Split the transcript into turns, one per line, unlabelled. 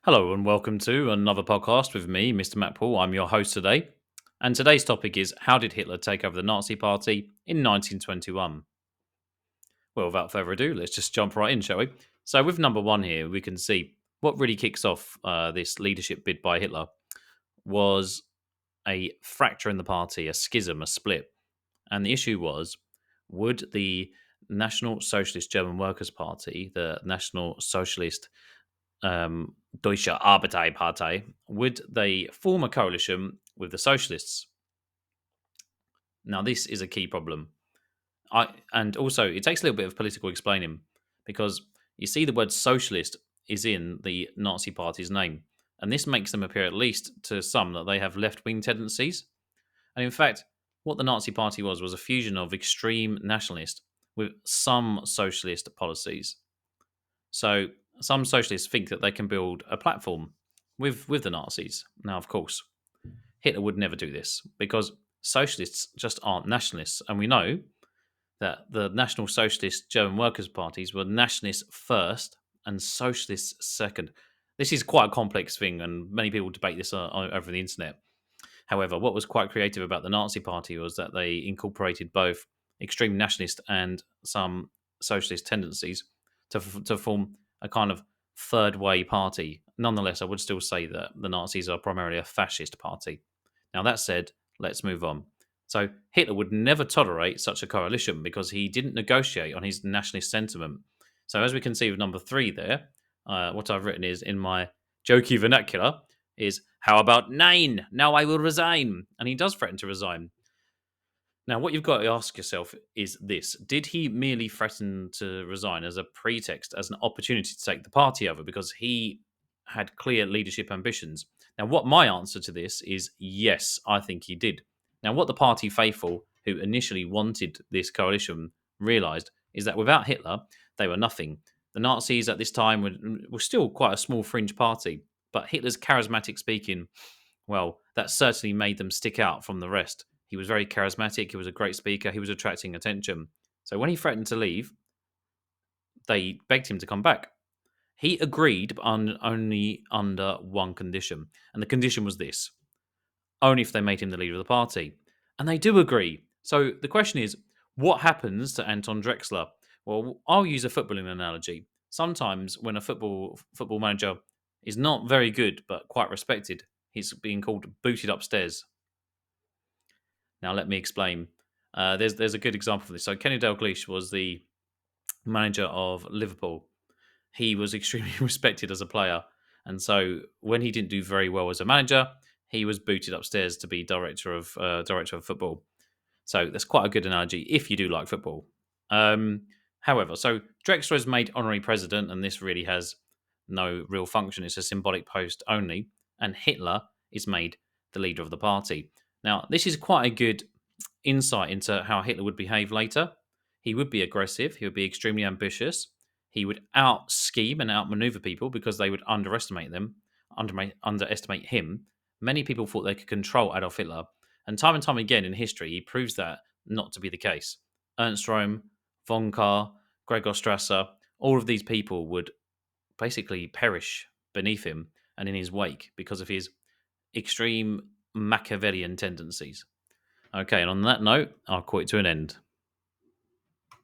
Hello and welcome to another podcast with me, Mr. Matt Paul. I'm your host today. And today's topic is how did Hitler take over the Nazi Party in 1921? Well, without further ado, let's just jump right in, shall we? So, with number one here, we can see what really kicks off this leadership bid by Hitler was a fracture in the party, a schism, a split. And the issue was would the National Socialist German Workers' Party, the National Socialist Deutsche Arbeiterpartei, would they form a coalition with the socialists? Now, this is a key problem. And also, it takes a little bit of political explaining because you see the word socialist is in the Nazi Party's name. And this makes them appear, at least to some, that they have left wing tendencies. And in fact, what the Nazi Party was a fusion of extreme nationalist with some socialist policies. So some socialists think that they can build a platform with the Nazis. Now, of course, Hitler would never do this because socialists just aren't nationalists. And we know that the National Socialist German Workers' Parties were nationalists first and socialists second. This is quite a complex thing, and many people debate this over the internet. However, what was quite creative about the Nazi Party was that they incorporated both extreme nationalist and some socialist tendencies to form a kind of third way party. Nonetheless, I would still say that the Nazis are primarily a fascist party. Now, that said, let's move on. So, Hitler would never tolerate such a coalition because he didn't negotiate on his nationalist sentiment. So, as we can see with number three there, what I've written is in my jokey vernacular is how about nine? Now I will resign. And he does threaten to resign. Now, what you've got to ask yourself is this: did he merely threaten to resign as a pretext, as an opportunity to take the party over because he had clear leadership ambitions? Now, what my answer to this is yes, I think he did. Now, what the party faithful who initially wanted this coalition realised is that without Hitler, they were nothing. The Nazis at this time were still quite a small fringe party, but Hitler's charismatic speaking, well, that certainly made them stick out from the rest. He was very charismatic. He was a great speaker. He was attracting attention. So when he threatened to leave, they begged him to come back. He agreed, but only under one condition. And the condition was this: only if they made him the leader of the party. And they do agree. So the question is, what happens to Anton Drexler? Well, I'll use a footballing analogy. Sometimes when a football manager is not very good but quite respected, he's being called booted upstairs. Now, let me explain. There's a good example for this. So, Kenny Dalglish was the manager of Liverpool. He was extremely respected as a player, and so when he didn't do very well as a manager, he was booted upstairs to be director of football. So that's quite a good analogy if you do like football. However, so Drexler is made honorary president, and this really has no real function. It's a symbolic post only, and Hitler is made the leader of the party. Now, this is quite a good insight into how Hitler would behave later. He would be aggressive. He would be extremely ambitious. He would out scheme and outmaneuver people because they would underestimate him. Many people thought they could control Adolf Hitler, and time again in history, he proves that not to be the case. Ernst Röhm, von Kahr, Gregor Strasser, all of these people would basically perish beneath him and in his wake because of his extreme Machiavellian tendencies. Okay, and on that note, I'll call it to an end.